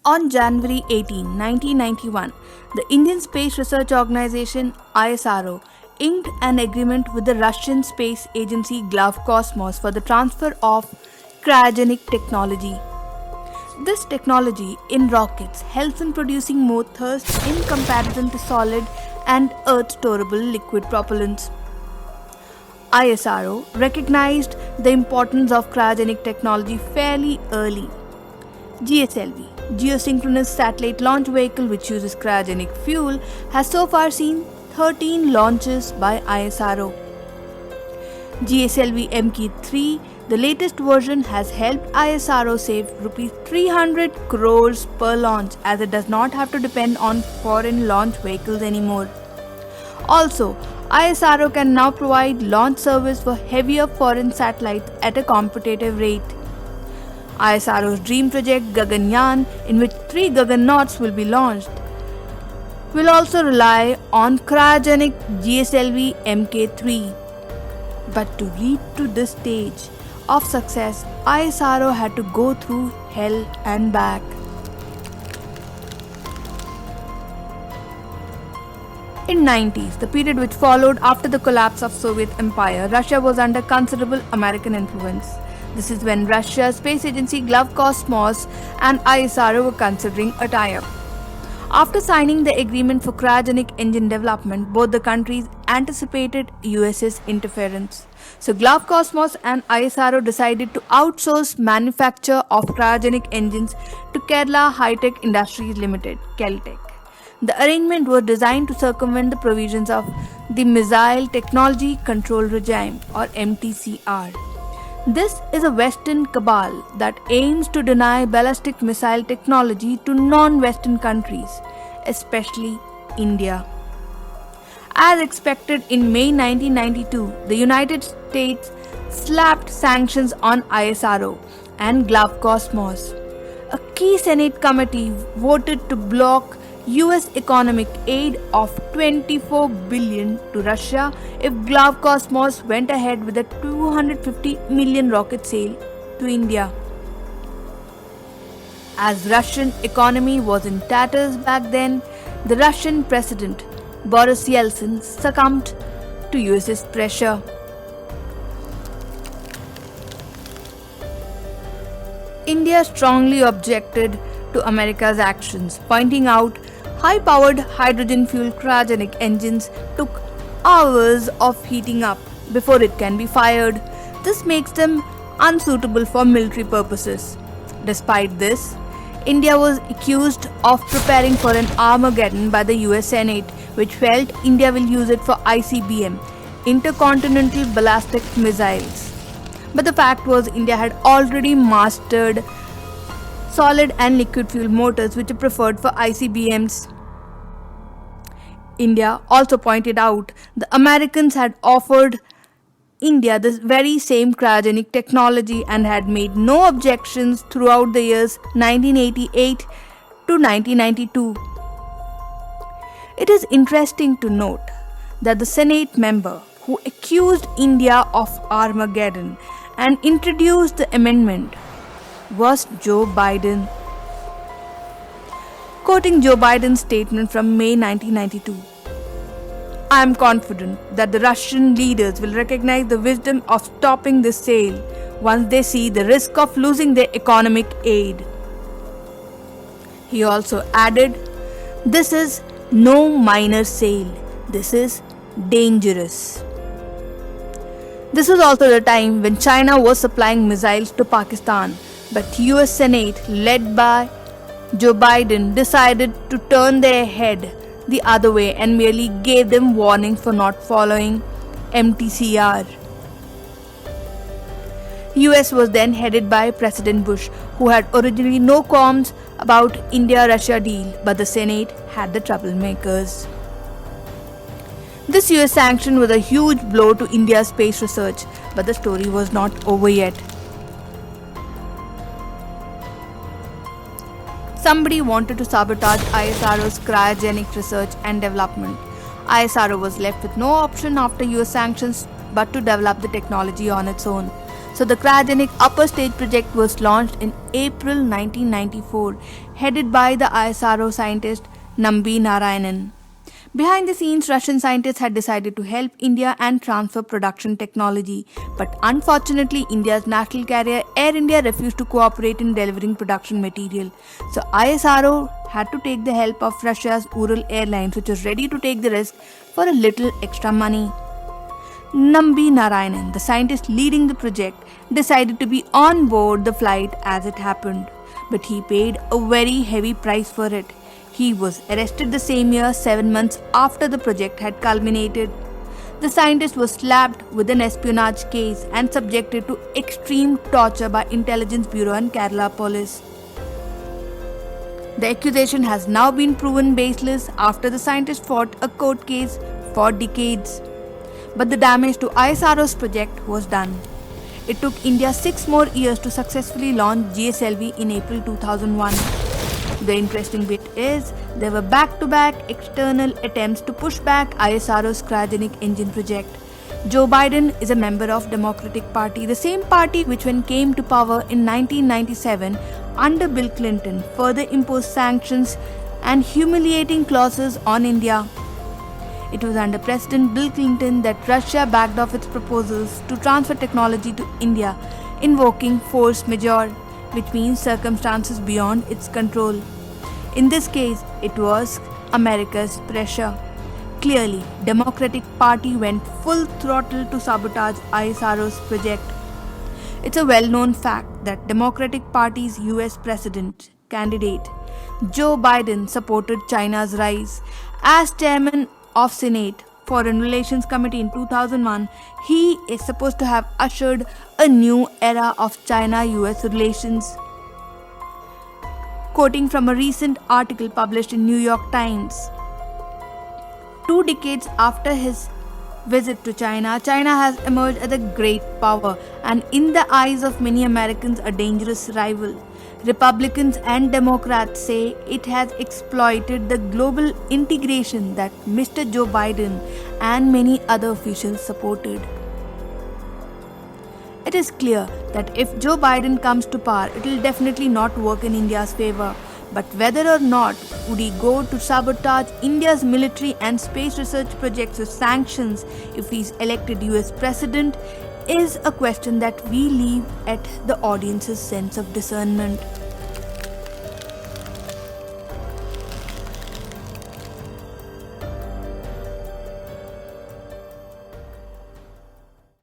On January 18, 1991, the Indian Space Research Organization ISRO inked an agreement with the Russian space agency Glavkosmos for the transfer of cryogenic technology. This technology in rockets helps in producing more thrust in comparison to solid and earth-storable liquid propellants. ISRO recognized the importance of cryogenic technology fairly early. GSLV, Geosynchronous Satellite Launch Vehicle, which uses cryogenic fuel, has so far seen 13 launches by ISRO. GSLV Mk3, the latest version, has helped ISRO save Rs 300 crores per launch, as it does not have to depend on foreign launch vehicles anymore. Also, ISRO can now provide launch service for heavier foreign satellites at a competitive rate. ISRO's dream project Gaganyaan, in which 3 Gagannauts will be launched, will also rely on cryogenic GSLV Mk3. But to reach to this stage of success, ISRO had to go through hell and back. In 90s, the period which followed after the collapse of Soviet Empire, Russia was under considerable American influence. This is when Russia's space agency Glavkosmos and ISRO were considering a tie-up. After signing the agreement for cryogenic engine development, both the countries anticipated US's interference. So Glavkosmos and ISRO decided to outsource manufacture of cryogenic engines to Kerala High-Tech Industries Limited, KELTEC. The arrangement was designed to circumvent the provisions of the Missile Technology Control Regime, or MTCR. This is a Western cabal that aims to deny ballistic missile technology to non-Western countries, especially India. As expected, in May 1992, the United States slapped sanctions on ISRO and Glavkosmos. A key Senate committee voted to block US economic aid of $24 billion to Russia if Glavkosmos went ahead with a $250 million rocket sale to India. As Russian economy was in tatters back then, the Russian president Boris Yeltsin succumbed to US's pressure. India strongly objected to America's actions, pointing out high-powered hydrogen-fueled cryogenic engines took hours of heating up before it can be fired. This makes them unsuitable for military purposes. Despite this, India was accused of preparing for an Armageddon by the US Senate, which felt India will use it for ICBM, intercontinental ballistic missiles. But the fact was, India had already mastered solid and liquid fuel motors, which are preferred for ICBMs. India also pointed out the Americans had offered India the very same cryogenic technology and had made no objections throughout the years 1988 to 1992. It is interesting to note that the Senate member who accused India of Armageddon and introduced the amendment was Joe Biden. Quoting Joe Biden's statement from May 1992, "I am confident that the Russian leaders will recognize the wisdom of stopping this sale once they see the risk of losing their economic aid." He also added, "This is no minor sale. This is dangerous." This was also the time when China was supplying missiles to Pakistan, but US Senate, led by Joe Biden, decided to turn their head the other way and merely gave them warnings for not following MTCR. US was then headed by President Bush, who had originally no qualms about India-Russia deal, but the Senate had the troublemakers. This US sanction was a huge blow to India's space research, but the story was not over yet. Somebody wanted to sabotage ISRO's cryogenic research and development. ISRO was left with no option after US sanctions but to develop the technology on its own. So the cryogenic upper stage project was launched in April 1994, headed by the ISRO scientist Nambi Narayanan. Behind the scenes, Russian scientists had decided to help India and transfer production technology. But unfortunately, India's national carrier Air India refused to cooperate in delivering production material. So ISRO had to take the help of Russia's Ural Airlines, which was ready to take the risk for a little extra money. Nambi Narayanan, the scientist leading the project, decided to be on board the flight as it happened. But he paid a very heavy price for it. He was arrested the same year, 7 months after the project had culminated. The scientist was slapped with an espionage case and subjected to extreme torture by Intelligence Bureau and Kerala Police. The accusation has now been proven baseless after the scientist fought a court case for decades. But the damage to ISRO's project was done. It took India 6 more years to successfully launch GSLV in April 2001. The interesting bit is there were back-to-back external attempts to push back ISRO's cryogenic engine project. Joe Biden is a member of Democratic Party, the same party which when came to power in 1997 under Bill Clinton further imposed sanctions and humiliating clauses on India. It was under President Bill Clinton that Russia backed off its proposals to transfer technology to India, invoking force majeure, which means circumstances beyond its control. In this case, it was America's pressure. Clearly, Democratic Party went full throttle to sabotage ISRO's project. It's a well-known fact that Democratic Party's US President candidate Joe Biden supported China's rise. As chairman of Senate Foreign Relations Committee in 2001, he is supposed to have ushered a new era of China-US relations. Quoting from a recent article published in New York Times, 2 decades after his visit to China, China has emerged as a great power and in the eyes of many Americans a dangerous rival. Republicans and Democrats say it has exploited the global integration that Mr. Joe Biden and many other officials supported. It is clear that if Joe Biden comes to power, it will definitely not work in India's favor. But whether or not would he go to sabotage India's military and space research projects with sanctions if he is elected US President is a question that we leave at the audience's sense of discernment.